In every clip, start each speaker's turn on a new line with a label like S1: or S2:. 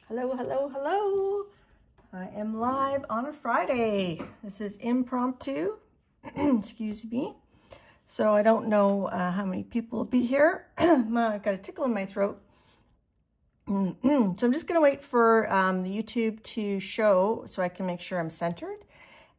S1: Hello, hello, hello. I am live on a Friday. This is impromptu. Excuse me. So I don't know how many people will be here. I've got a tickle in my throat. So I'm just going to wait for the YouTube to show so I can make sure I'm centered.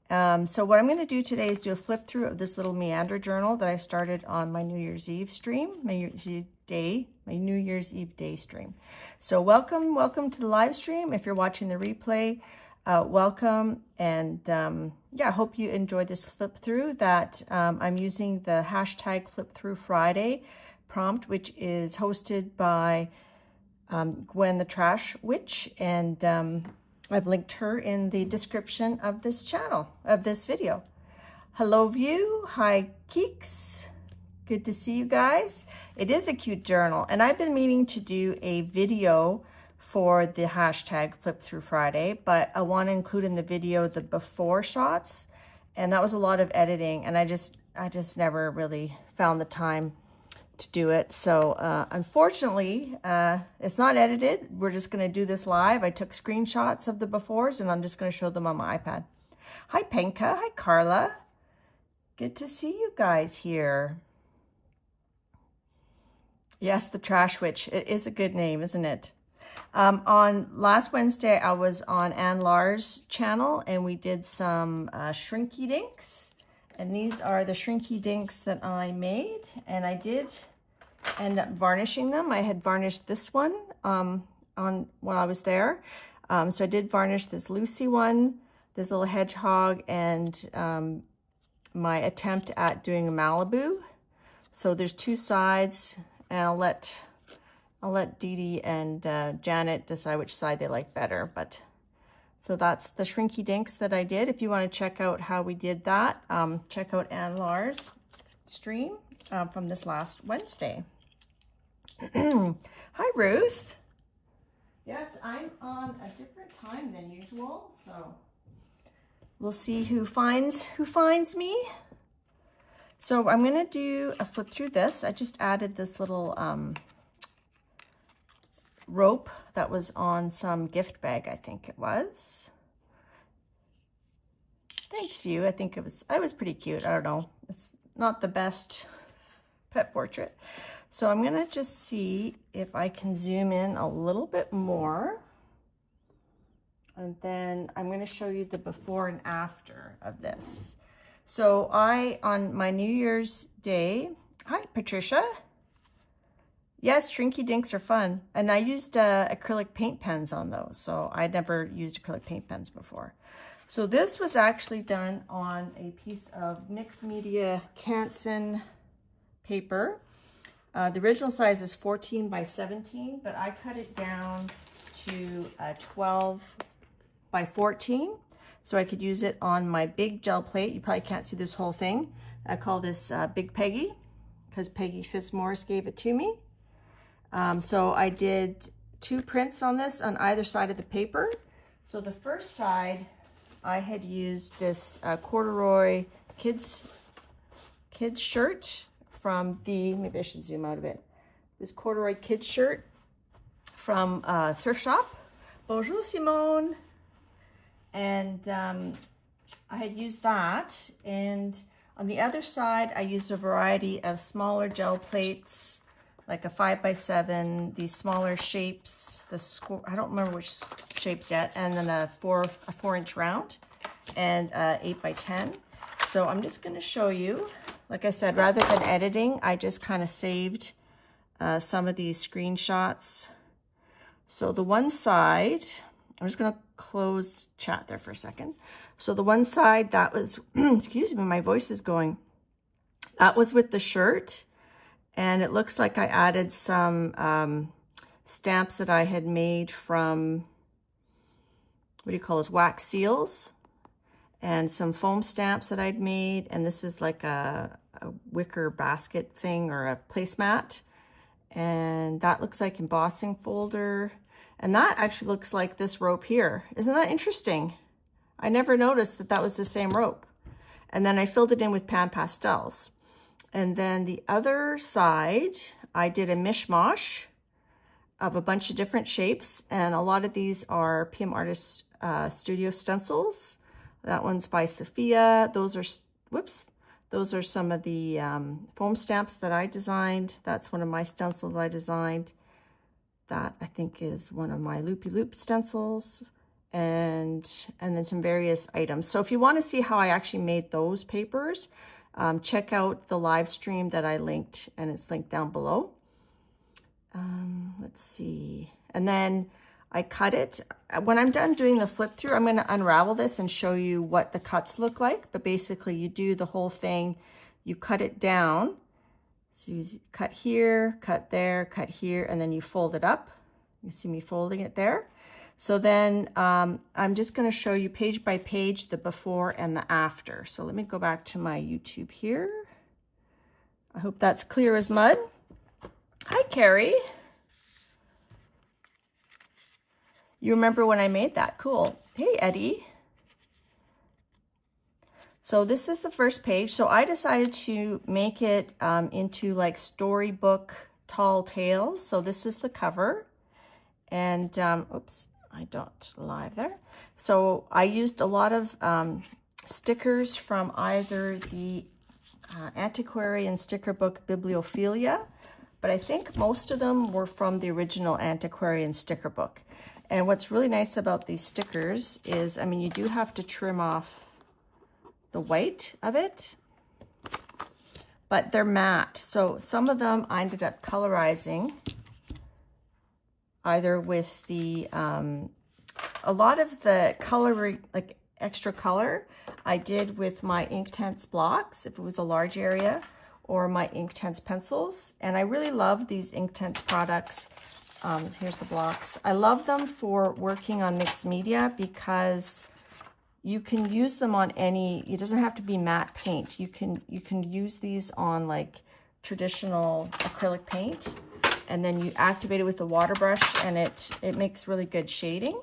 S1: So what I'm going to do today is do a flip through of this little meander journal that I started on my New Year's Eve stream, my New Year's Eve day stream. So welcome to the live stream. If you're watching the replay, welcome. And yeah, I hope you enjoy this flip through that I'm using the hashtag flip through Friday prompt, which is hosted by Gwen the Trash Witch, and I've linked her in the description of this channel, of this video. Hello view, hi Keeks, good to see you guys. It is a cute journal, and I've been meaning to do a video for the hashtag Flip Through Friday, but I want to include in the video the before shots, and that was a lot of editing, and I just never really found the time to do it. So unfortunately, it's not edited. We're just going to do this live. I took screenshots of the befores and I'm just going to show them on my iPad. Hi Penka, hi Carla. Good to see you guys here. Yes, the Trash Witch. It is a good name, isn't it? On last Wednesday, I was on Ann Lars' channel and we did some shrinky dinks. And these are the shrinky dinks that I made, and I did end up varnishing them. I had varnished this one on while I was there. So I did varnish this Lucy one, this little hedgehog, and my attempt at doing a Malibu. So there's two sides, and I'll let Dee Dee and Janet decide which side they like better. But so that's the shrinky dinks that I did. If you want to check out how we did that, check out Ann Lars' stream from this last Wednesday. Hi, Ruth. Yes, I'm on a different time than usual, so we'll see who finds me. So I'm going to do a flip through this. I just added this little rope that was on some gift bag, I think it was. Thanks, View. I think it was pretty cute. I don't know. It's not the best pet portrait. So I'm going to just see if I can zoom in a little bit more. And then I'm going to show you the before and after of this. So on my New Year's Day, hi, Patricia. Yes, shrinky dinks are fun. And I used acrylic paint pens on those. So I'd never used acrylic paint pens before. So this was actually done on a piece of mixed media Canson paper. The original size is 14 by 17, but I cut it down to 12 by 14. So I could use it on my big gel plate. You probably can't see this whole thing. I call this Big Peggy because Peggy Fitzmaurice gave it to me. So I did 2 prints on this on either side of the paper. So the first side, I had used this corduroy kids shirt from the, maybe I should zoom out a bit, this corduroy kids shirt from Thrift Shop. Bonjour, Simone. And I had used that. And on the other side, I used a variety of smaller gel plates, like a 5x7, these smaller shapes, I don't remember which shapes yet, and then a 4-inch round, and 8x10. So I'm just going to show you, like I said, rather than editing, I just kind of saved some of these screenshots. So the one side, I'm just going to close chat there for a second. So the one side that was, excuse me, my voice is going, that was with the shirt. And it looks like I added some stamps that I had made from, what do you call those, wax seals, and some foam stamps that I'd made. And this is like a wicker basket thing or a placemat. And that looks like embossing folder. And that actually looks like this rope here. Isn't that interesting? I never noticed that that was the same rope. And then I filled it in with pan pastels. And then the other side, I did a mishmash of a bunch of different shapes, and a lot of these are PM Artist Studio stencils. That one's by Sophia. Those are, whoops, those are some of the foam stamps that I designed. That's one of my stencils I designed. That I think is one of my loopy loop stencils, and then some various items. So if you want to see how I actually made those papers, check out the live stream that I linked, and it's linked down below. Let's see. And then I cut it. When I'm done doing the flip through, I'm going to unravel this and show you what the cuts look like. But basically you do the whole thing, you cut it down. So you cut here, cut there, cut here, and then you fold it up. You see me folding it there. So then I'm just going to show you page by page the before and the after. So let me go back to my YouTube here. I hope that's clear as mud. Hi, Carrie. You remember when I made that? Cool. Hey, Eddie. So this is the first page. So I decided to make it into like storybook tall tales. So this is the cover. And, oops, I don't live there. So I used a lot of stickers from either the antiquarian sticker book Bibliophilia, but I think most of them were from the original antiquarian sticker book. And what's really nice about these stickers is, I mean, you do have to trim off the white of it, but they're matte. So some of them I ended up colorizing either with the, a lot of the coloring, like extra color, I did with my Inktense blocks, if it was a large area, or my Inktense pencils. And I really love these Inktense products. Here's the blocks. I love them for working on mixed media because you can use them on any, it doesn't have to be matte paint. You can use these on like traditional acrylic paint, and then you activate it with a water brush, and it makes really good shading.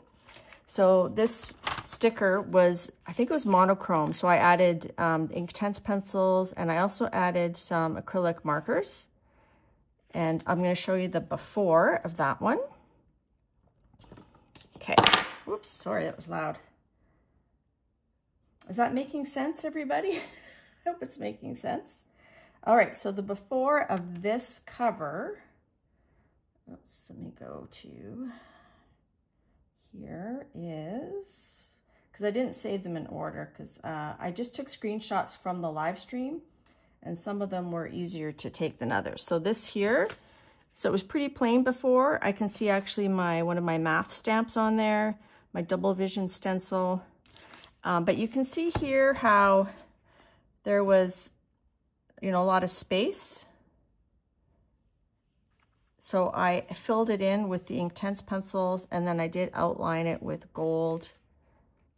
S1: So this sticker was, I think it was monochrome. So I added Inktense pencils, and I also added some acrylic markers. And I'm going to show you the before of that one. Okay. Whoops, sorry, that was loud. Is that making sense, everybody? I hope it's making sense. All right, so the before of this cover, oops, let me go to, here is, because I didn't save them in order, because I just took screenshots from the live stream, and some of them were easier to take than others. So this here, so it was pretty plain before. I can see actually one of my math stamps on there, my double vision stencil. But you can see here how there was, you know, a lot of space. So I filled it in with the Inktense pencils, and then I did outline it with gold,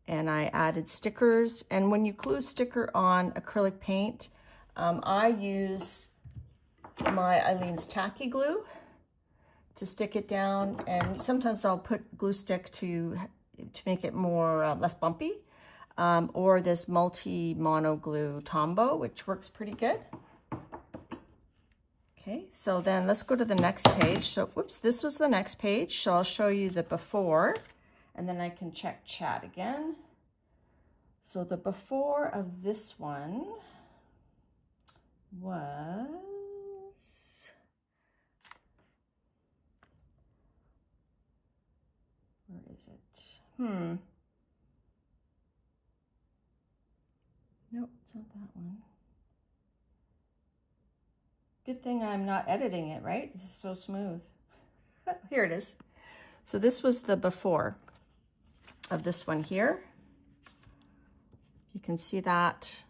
S1: and I added stickers. And when you glue sticker on acrylic paint, I use my Eileen's Tacky Glue to stick it down, and sometimes I'll put glue stick to make it more less bumpy, or this multi-mono glue Tombow, which works pretty good. Okay, so then let's go to the next page. So, whoops, this was the next page. So I'll show you the before, and then I can check chat again. So the before of this one was, where is it? Nope, it's not that one. Good thing I'm not editing it, right? This is so smooth. Here it is. So this was the before of this one here. You can see that.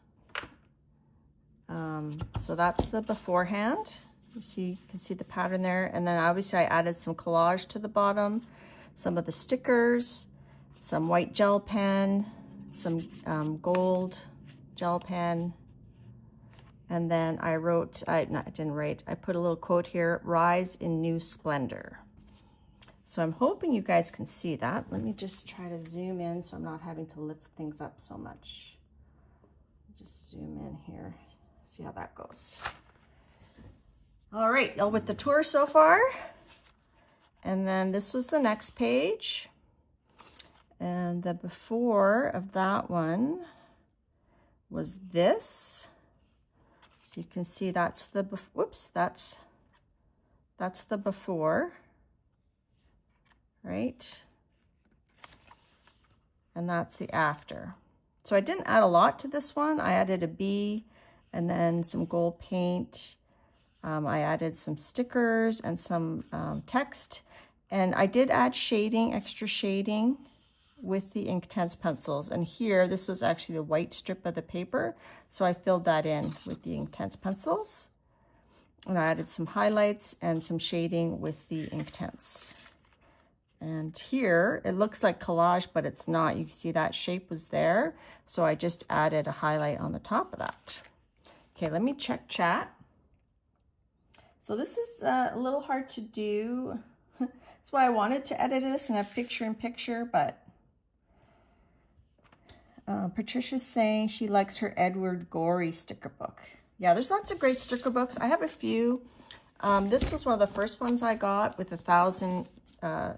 S1: So that's the beforehand. You can see the pattern there. And then obviously I added some collage to the bottom, some of the stickers, some white gel pen, some gold gel pen. And then I wrote, I put a little quote here, "Rise in new splendor." So I'm hoping you guys can see that. Let me just try to zoom in so I'm not having to lift things up so much. Just zoom in here, see how that goes. All right, with the tour so far. And then this was the next page. And the before of that one was this. So you can see that's the, whoops, that's the before, right? And that's the after. So I didn't add a lot to this one. I added a bee and then some gold paint. I added some stickers and some text. And I did add shading, extra shading with the Inktense pencils. And here, this was actually the white strip of the paper. So I filled that in with the Inktense pencils. And I added some highlights and some shading with the Inktense. And here, it looks like collage, but it's not. You can see that shape was there. So I just added a highlight on the top of that. Okay, let me check chat. So this is a little hard to do. That's why I wanted to edit this and have picture-in-picture, but Patricia's saying she likes her Edward Gorey sticker book. Yeah, there's lots of great sticker books. I have a few. This was one of the first ones I got with 1,000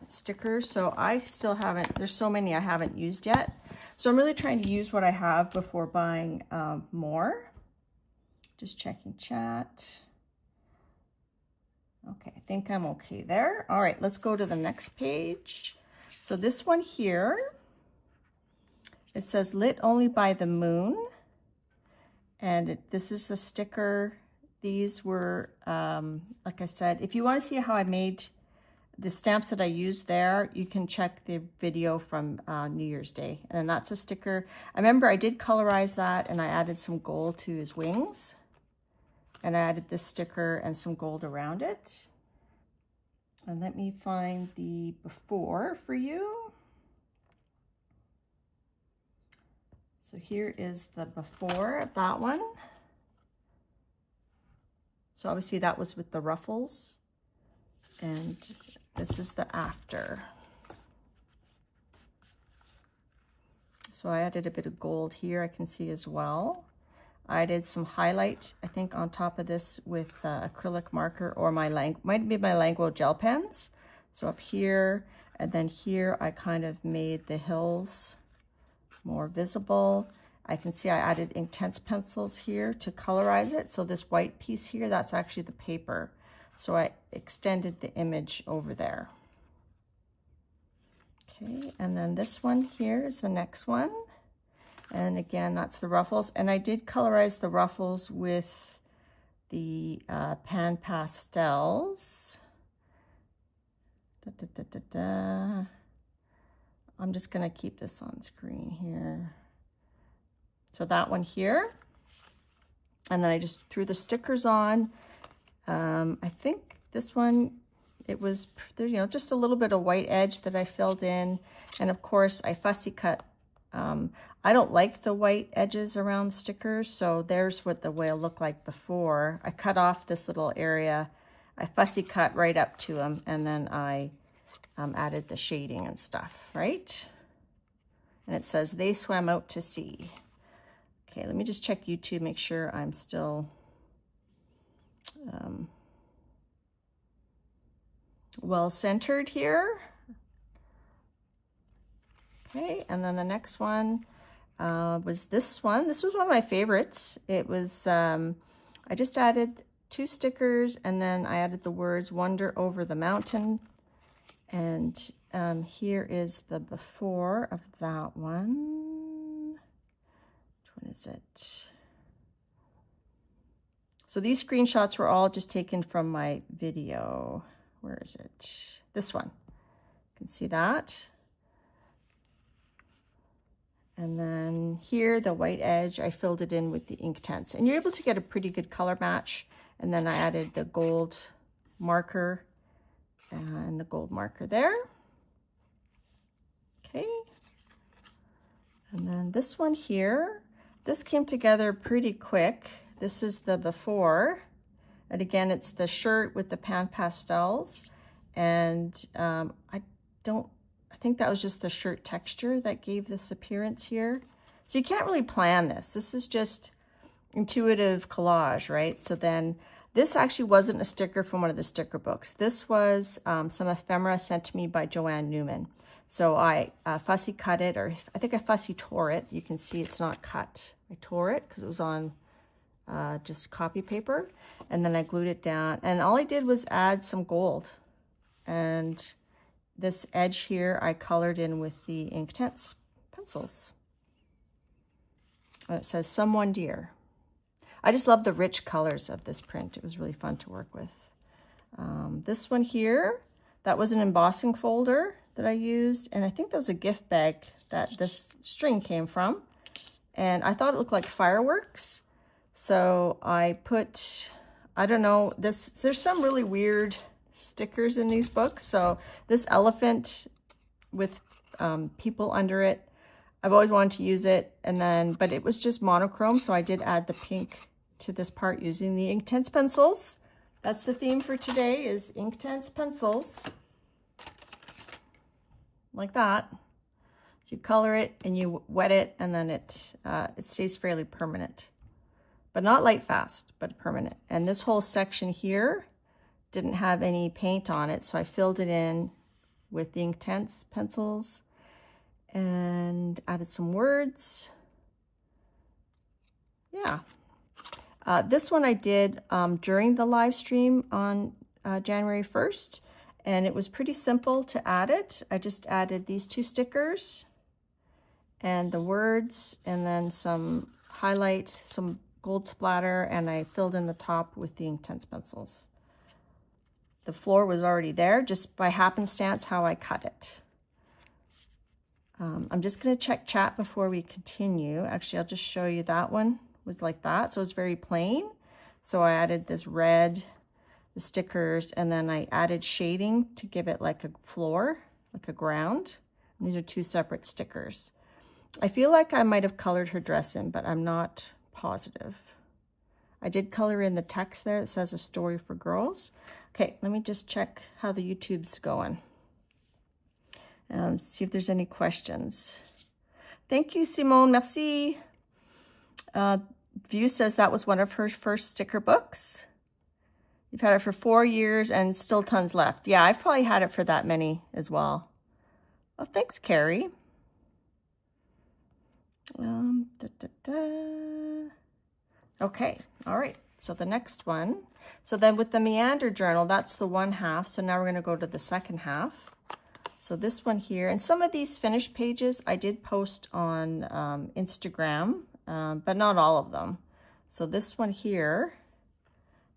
S1: stickers, so I still haven't, there's so many I haven't used yet. So I'm really trying to use what I have before buying more. Just checking chat. Okay, I think I'm okay there. All right, let's go to the next page. So this one here, it says lit only by the moon. And this is the sticker. These were, like I said, if you want to see how I made the stamps that I used there, you can check the video from New Year's Day. And that's a sticker. I remember I did colorize that and I added some gold to his wings. And I added this sticker and some gold around it. And let me find the before for you. So here is the before of that one. So obviously that was with the ruffles. And this is the after. So I added a bit of gold here, I can see as well. I did some highlight, I think, on top of this with acrylic marker or might be my Language gel pens. So up here and then here, I kind of made the hills more visible. I can see I added Inktense pencils here to colorize it. So this white piece here, that's actually the paper. So I extended the image over there. Okay, and then this one here is the next one. And again, that's the ruffles. And I did colorize the ruffles with the pan pastels. I'm just gonna keep this on screen here. So that one here. And then I just threw the stickers on. I think this one, it was, you know, just a little bit of white edge that I filled in. And of course, I fussy cut. I don't like the white edges around the stickers, so there's what the whale looked like before. I cut off this little area. I fussy cut right up to them, and then I added the shading and stuff, right? And it says, they swam out to sea. Okay, let me just check YouTube, make sure I'm still well centered here. Okay, and then the next one was this one. This was one of my favorites. It was, I just added 2 stickers and then I added the words "Wonder over the mountain." And here is the before of that one. Which one is it? So these screenshots were all just taken from my video. Where is it? This one. You can see that. And then here, the white edge, I filled it in with the Inktense. And you're able to get a pretty good color match. And then I added the gold marker and the gold marker there. Okay. And then this one here, this came together pretty quick. This is the before. And again, it's the shirt with the pan pastels. And I think that was just the shirt texture that gave this appearance here. So you can't really plan this. This is just intuitive collage, right? So then This actually wasn't a sticker from one of the sticker books. This was some ephemera sent to me by Joanne Newman. So I fussy cut it, or I think I fussy tore it. You can see it's not cut. I tore it because it was on just copy paper, and then I glued it down. And all I did was add some gold. And this edge here I colored in with the Inktense pencils. And it says, "Someone dear." I just love the rich colors of this print. It was really fun to work with. This one here, that was an embossing folder that I used, and I think that was a gift bag that this string came from. And I thought it looked like fireworks. So I put, I don't know, there's some really weird stickers in these books. So this elephant with people under it, I've always wanted to use it, but it was just monochrome, so I did add the pink to this part using the Inktense pencils. That's the theme for today, is Inktense pencils. Like that. So you color it and you wet it, and then it stays fairly permanent. But not light fast, but permanent. And this whole section here didn't have any paint on it, so I filled it in with the Inktense pencils and added some words. Yeah. This one I did during the live stream on January 1st, and it was pretty simple to add it. I just added these two stickers and the words, and then some highlight, some gold splatter, and I filled in the top with the Inktense pencils. The floor was already there, just by happenstance how I cut it. I'm just going to check chat before we continue. Actually, I'll just show you that one was like that. So it's very plain. So I added this red, the stickers, and then I added shading to give it like a floor, like a ground. And these are two separate stickers. I feel like I might have colored her dress in, but I'm not positive. I did color in the text there. It says "A Story for Girls." Okay, let me just check how the YouTube's going. See if there's any questions. Thank you, Simone. Merci. View says that was one of her first sticker books. You've had it for 4 years and still tons left. Yeah, I've probably had it for that many as well. Oh, thanks, Carrie. Okay, all right. So the next one. So then with the Meander journal, that's the one half. So now we're going to go to the second half. So this one here, and some of these finished pages I did post on Instagram, but not all of them. So this one here,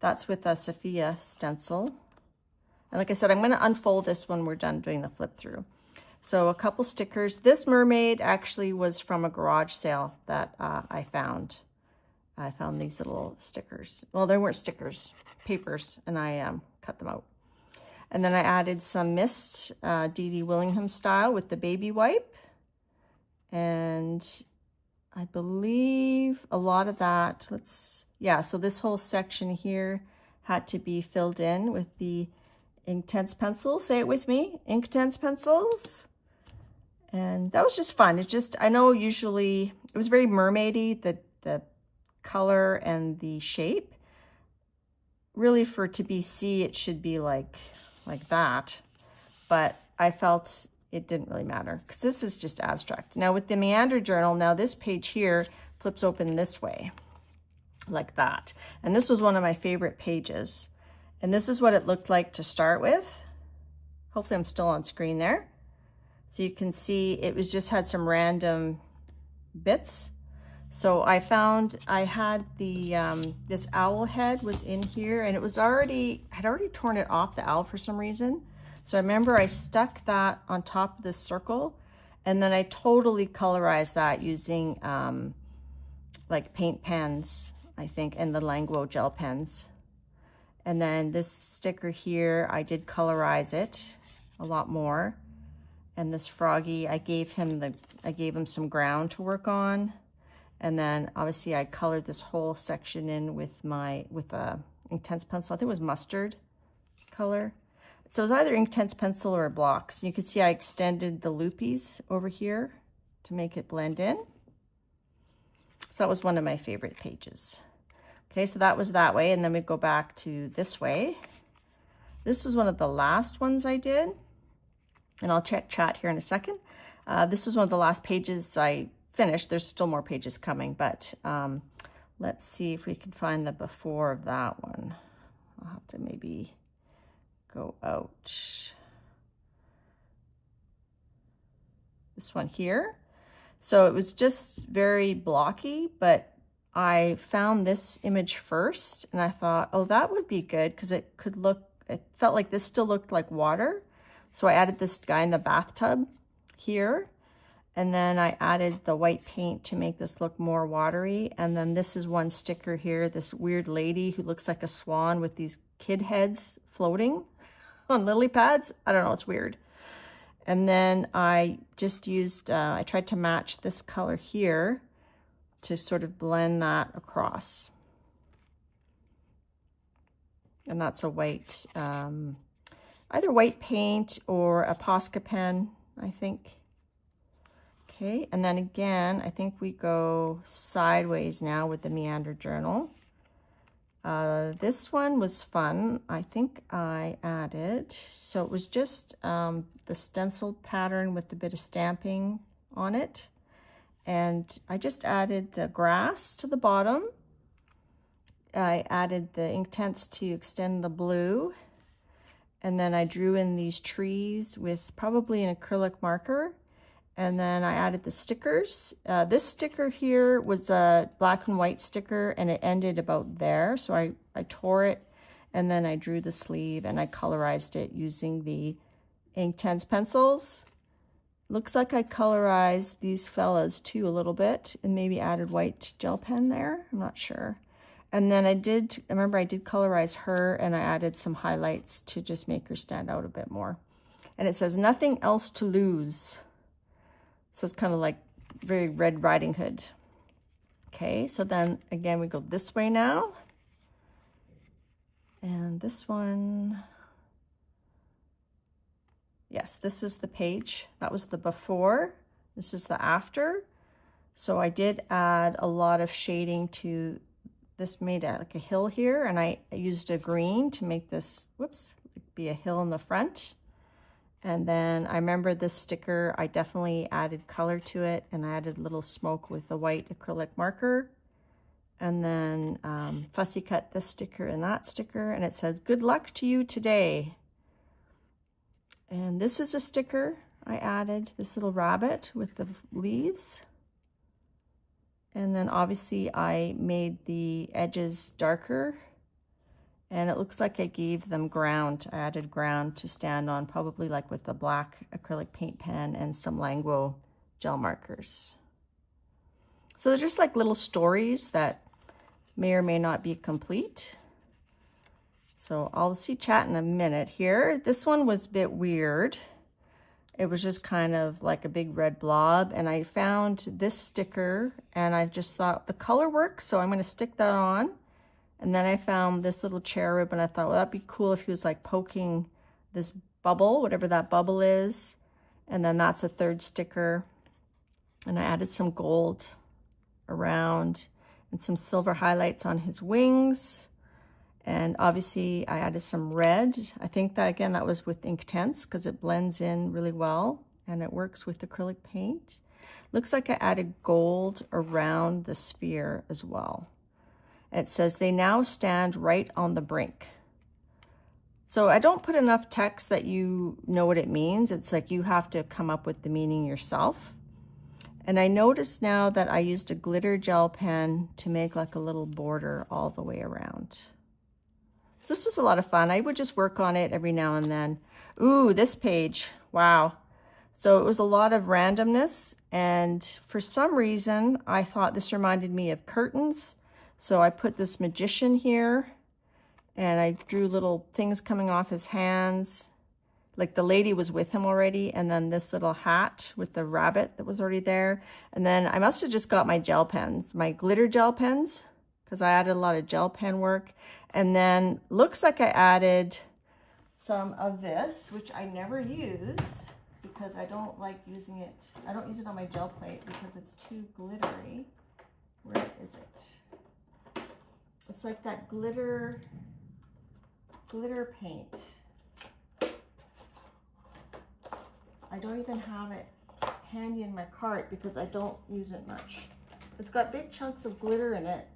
S1: that's with a Sophia stencil. And like I said, I'm going to unfold this when we're done doing the flip through. So a couple stickers. This mermaid actually was from a garage sale that I found. I found these little stickers. Well, they weren't stickers, papers, and I cut them out. And then I added some mist, Dee Dee Willingham style with the baby wipe. And I believe a lot of that, so this whole section here had to be filled in with the Inktense pencils. Say it with me, Inktense pencils. And that was just fun. It's just, I know usually, it was very mermaidy, the color and the shape. Really for to be C, it should be like that. But I felt it didn't really matter because this is just abstract. Now with the Meander journal, now this page here flips open this way, like that. And this was one of my favorite pages. And this is what it looked like to start with. Hopefully I'm still on screen there. So you can see it was just had some random bits. So I found I had the this owl head was in here, and it was I'd already torn it off the owl for some reason. So I remember I stuck that on top of this circle, and then I totally colorized that using like paint pens, I think, and the Languo gel pens. And then this sticker here, I did colorize it a lot more. And this froggy, I gave him some ground to work on. And then obviously I colored this whole section in with a Inktense pencil. I think it was mustard color. So it was either Inktense pencil or blocks. You can see I extended the loopies over here to make it blend in. So that was one of my favorite pages. Okay, so that was that way, and then we go back to this way. This was one of the last ones I did, and I'll check chat here in a second. This is one of the last pages I finished. There's still more pages coming, but let's see if we can find the before of that one. I'll have to maybe go out. This one here. So it was just very blocky, but I found this image first and I thought, oh, that would be good because it could look, it felt like this still looked like water. So I added this guy in the bathtub here, and then I added the white paint to make this look more watery. And then this is one sticker here, this weird lady who looks like a swan with these kid heads floating on lily pads. I don't know, it's weird. And then I just used, I tried to match this color here to sort of blend that across. And that's a white, either white paint or a Posca pen, I think. Okay, and then again, I think we go sideways now with the Meander journal. This one was fun. I think I added, so it was just the stenciled pattern with a bit of stamping on it. And I just added the grass to the bottom. I added the Inktense to extend the blue. And then I drew in these trees with probably an acrylic marker. And then I added the stickers. This sticker here was a black and white sticker and it ended about there. So I tore it and then I drew the sleeve and I colorized it using the Inktense pencils. Looks like I colorized these fellas too a little bit and maybe added white gel pen there. I'm not sure. And then I remember I did colorize her and I added some highlights to just make her stand out a bit more. And it says, nothing else to lose. So it's kind of like very Red Riding Hood. Okay, so then again, we go this way now. And this one, yes, this is the page. That was the before. This is the after. So I did add a lot of shading to this, made like a hill here, and I used a green to make this, whoops, be a hill in the front. And then I remember this sticker, I definitely added color to it, and I added a little smoke with a white acrylic marker. And then fussy cut this sticker and that sticker, and it says, good luck to you today. And this is a sticker I added, this little rabbit with the leaves. And then obviously I made the edges darker. And it looks like I gave them ground. I added ground to stand on, probably like with the black acrylic paint pen and some Languo gel markers. So they're just like little stories that may or may not be complete. So I'll see chat in a minute here. This one was a bit weird. It was just kind of like a big red blob, and I found this sticker and I just thought the color works, so I'm going to stick that on. And then I found this little cherub and I thought, well, that'd be cool if he was like poking this bubble, whatever that bubble is. And then that's a third sticker. And I added some gold around and some silver highlights on his wings. And obviously I added some red. I think that, again, that was with Inktense because it blends in really well and it works with acrylic paint. Looks like I added gold around the sphere as well. It says, they now stand right on the brink. So I don't put enough text that you know what it means. It's like you have to come up with the meaning yourself. And I noticed now that I used a glitter gel pen to make like a little border all the way around. So this was a lot of fun. I would just work on it every now and then. Ooh, this page, wow. So it was a lot of randomness. And for some reason, I thought this reminded me of curtains. So I put this magician here and I drew little things coming off his hands. Like the lady was with him already, and then this little hat with the rabbit that was already there. And then I must have just got my gel pens, my glitter gel pens, because I added a lot of gel pen work. And then looks like I added some of this, which I never use because I don't like using it. I don't use it on my gel plate because it's too glittery. Where is it? It's like that glitter paint. I don't even have it handy in my cart because I don't use it much. It's got big chunks of glitter in it.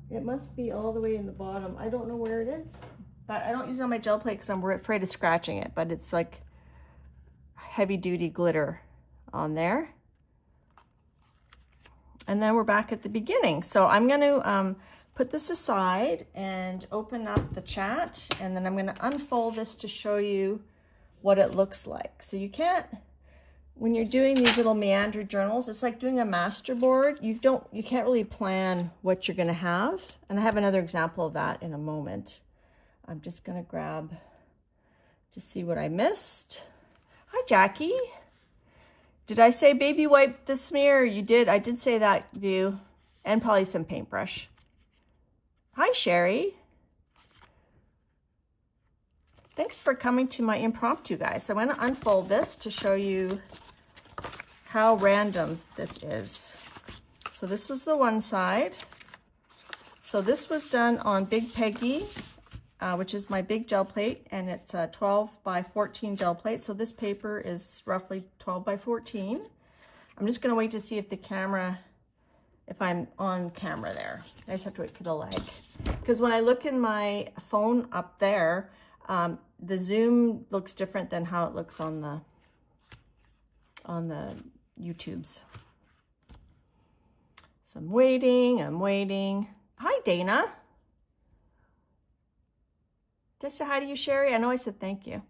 S1: It must be all the way in the bottom. I don't know where it is, but I don't use it on my gel plate because I'm afraid of scratching it, but it's like heavy duty glitter on there. And then we're back at the beginning. So I'm going to put this aside and open up the chat, and then I'm going to unfold this to show you what it looks like. So you can't, when you're doing these little meander journals, it's like doing a masterboard. You can't really plan what you're going to have. And I have another example of that in a moment. I'm just going to grab to see what I missed. Hi, Jackie. Did I say baby wipe the smear? You did. I did say that, View. And probably some paintbrush. Hi, Sherry. Thanks for coming to my impromptu, guys. So I'm going to unfold this to show you how random this is. So this was the one side. So this was done on Big Peggy, which is my big gel plate, and it's a 12 by 14 gel plate. So this paper is roughly 12 by 14. I'm just going to wait to see if the camera, if I'm on camera there. I just have to wait for the lag. Because when I look in my phone up there, the zoom looks different than how it looks on the YouTubes. So I'm waiting. Hi, Dana. Did I say hi to you, Sherry? I know I said thank you.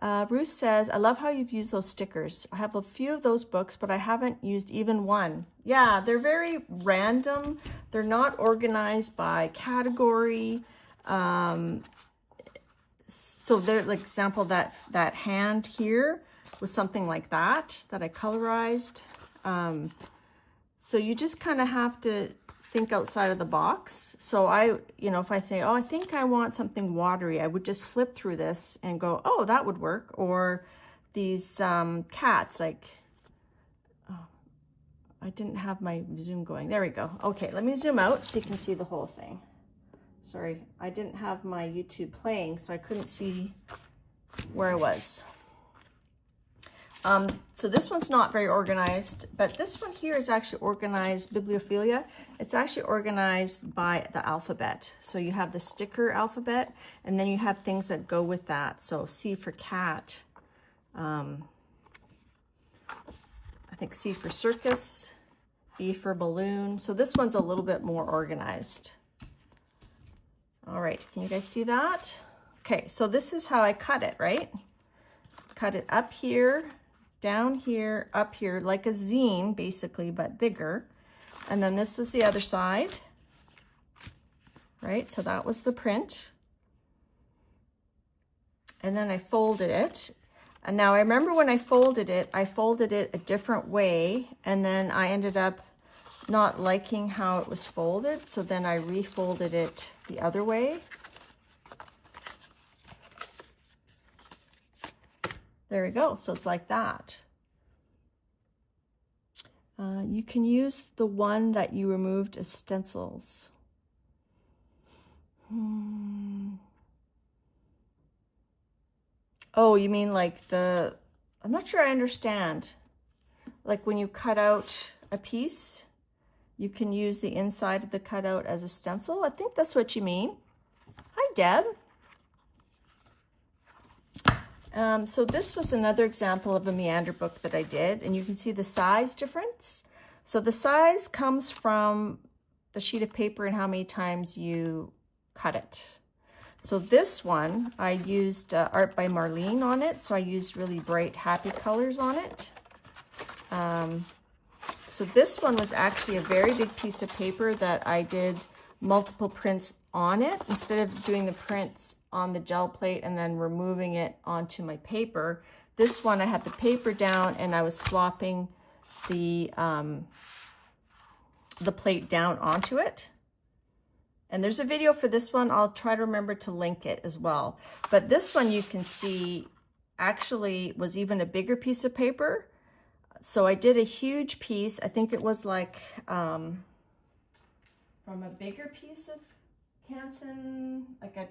S1: Ruth says, I love how you've used those stickers. I have a few of those books, but I haven't used even one. Yeah, they're very random. They're not organized by category. So there's like example that hand here was something like that I colorized. So you just kind of have to think outside of the box. So if I say, oh, I think I want something watery, I would just flip through this and go, oh, that would work. Or these cats, like, oh, I didn't have my zoom going. There we go. Okay, let me zoom out so you can see the whole thing. Sorry, I didn't have my YouTube playing, so I couldn't see where I was. So this one's not very organized, but this one here is actually organized, bibliophilia. It's actually organized by the alphabet. So you have the sticker alphabet, and then you have things that go with that. So C for cat, I think C for circus, B for balloon. So this one's a little bit more organized. All right, can you guys see that? Okay, so this is how I cut it, right? Cut it up here, down here, up here, like a zine, basically, but bigger. And then this is the other side, right? So that was the print. And then I folded it. And now I remember when I folded it a different way, and then I ended up not liking how it was folded, so then I refolded it the other way. There we go. So it's like that. You can use the one that you removed as stencils. Oh, you mean like I'm not sure I understand. Like when you cut out a piece, you can use the inside of the cutout as a stencil. I think that's what you mean. Hi, Deb. So this was another example of a meander book that I did, and you can see the size difference. So the size comes from the sheet of paper and how many times you cut it. So this one, I used art by Marlene on it, so I used really bright, happy colors on it. So this one was actually a very big piece of paper that I did multiple prints on it. Instead of doing the prints on the gel plate and then removing it onto my paper, this one I had the paper down and I was flopping the plate down onto it. And there's a video for this one. I'll try to remember to link it as well. But this one you can see actually was even a bigger piece of paper. So I did a huge piece. I think it was like from a bigger piece of Canson, like a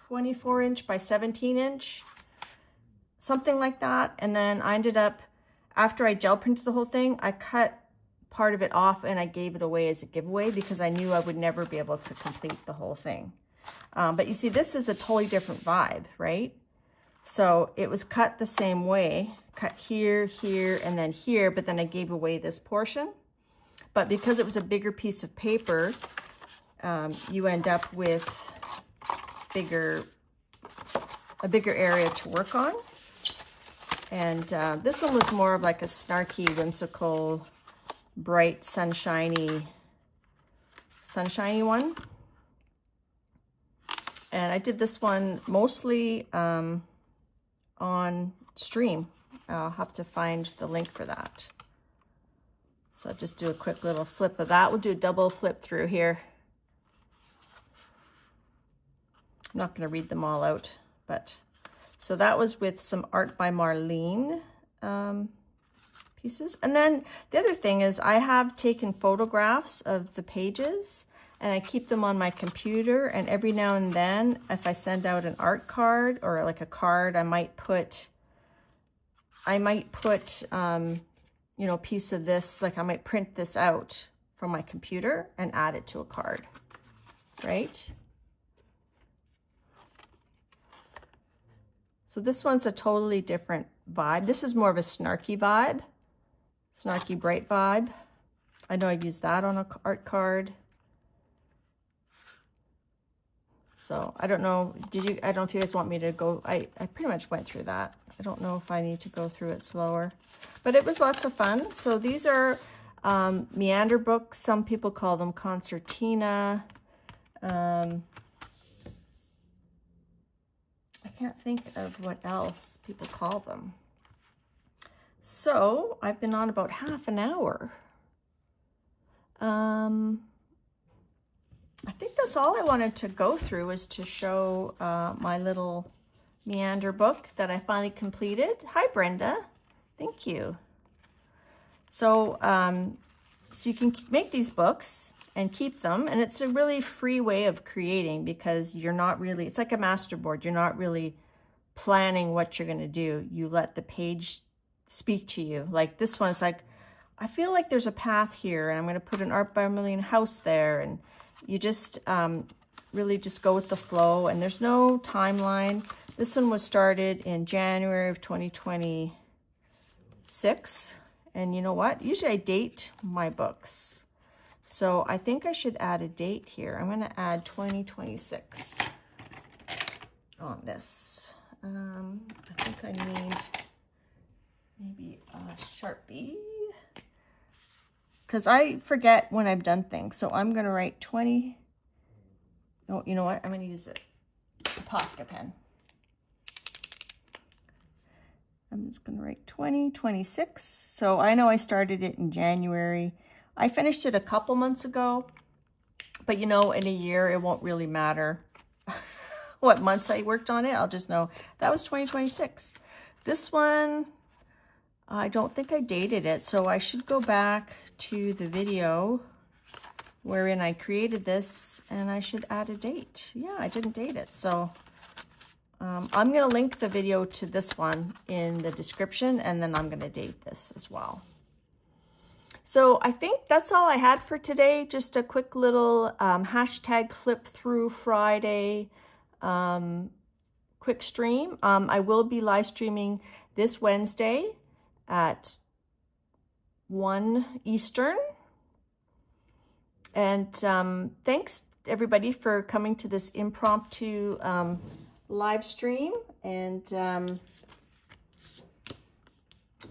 S1: 24-inch by 17-inch, something like that. And then I ended up, after I gel printed the whole thing, I cut part of it off and I gave it away as a giveaway because I knew I would never be able to complete the whole thing. But you see, this is a totally different vibe, right? So it was cut the same way, cut here, here, and then here, but then I gave away this portion. But because it was a bigger piece of paper, you end up with a bigger area to work on. And this one was more of like a snarky, whimsical, bright, sunshiny one. And I did this one mostly on stream. I'll have to find the link for that. So I'll just do a quick little flip of that. We'll do a double flip through here. I'm not going to read them all out, but so that was with some art by Marlene pieces. And then the other thing is I have taken photographs of the pages and I keep them on my computer, and every now and then if I send out an art card or like a card, I might put you know, a piece of this, like I might print this out from my computer and add it to a card, right? So this one's a totally different vibe. This is more of a snarky vibe, snarky bright vibe. I know I've used that on an art card. So I don't know, I don't know if you guys want me to go, I pretty much went through that. I don't know if I need to go through it slower, but it was lots of fun. So these are Meander books. Some people call them concertina. I can't think of what else people call them. So I've been on about half an hour. I think that's all I wanted to go through, was to show my little Meander book that I finally completed. Hi, Brenda. Thank you. So, so you can make these books and keep them, and it's a really free way of creating because you're not really, it's like a masterboard. You're not really planning what you're going to do. You let the page speak to you. Like this one is like, I feel like there's a path here and I'm going to put an Art by Marlene house there, and you just really just go with the flow, and there's no timeline. This one was started in January of 2026. And you know what? Usually I date my books. So I think I should add a date here. I'm going to add 2026 on this. I think I need maybe a Sharpie, because I forget when I've done things. So I'm going to write 20. No, you know what? I'm going to use a Posca pen. I'm just going to write 2026. So I know I started it in January. I finished it a couple months ago, but you know, in a year, it won't really matter what months I worked on it. I'll just know that was 2026. This one, I don't think I dated it. So I should go back to the video wherein I created this, and I should add a date. Yeah, I didn't date it. So I'm going to link the video to this one in the description, and then I'm going to date this as well. So I think that's all I had for today. Just a quick little hashtag flip through Friday quick stream. I will be live streaming this Wednesday at 1 Eastern. And thanks everybody for coming to this impromptu live stream, and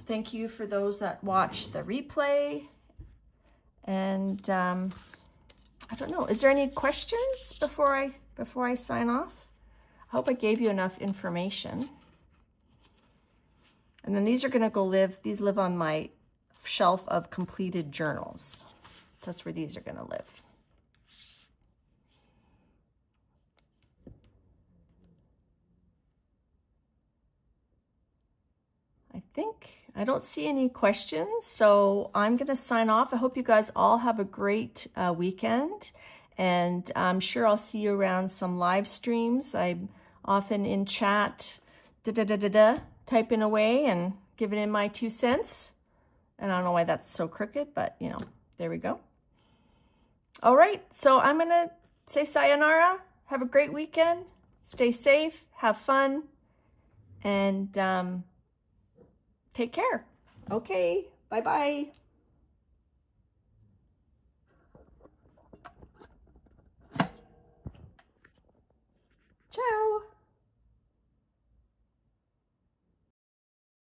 S1: thank you for those that watched the replay. And I don't know, is there any questions before I sign off? I hope I gave you enough information. And then these are going to go these live on my shelf of completed journals. That's where these are going to live. I I don't see any questions, so I'm going to sign off. I hope you guys all have a great weekend, and I'm sure I'll see you around some live streams. I'm often in chat, typing away and giving in my 2 cents. And I don't know why that's so crooked, but you know, there we go. All right, so I'm going to say sayonara. Have a great weekend. Stay safe, have fun, and take care. Okay, bye-bye.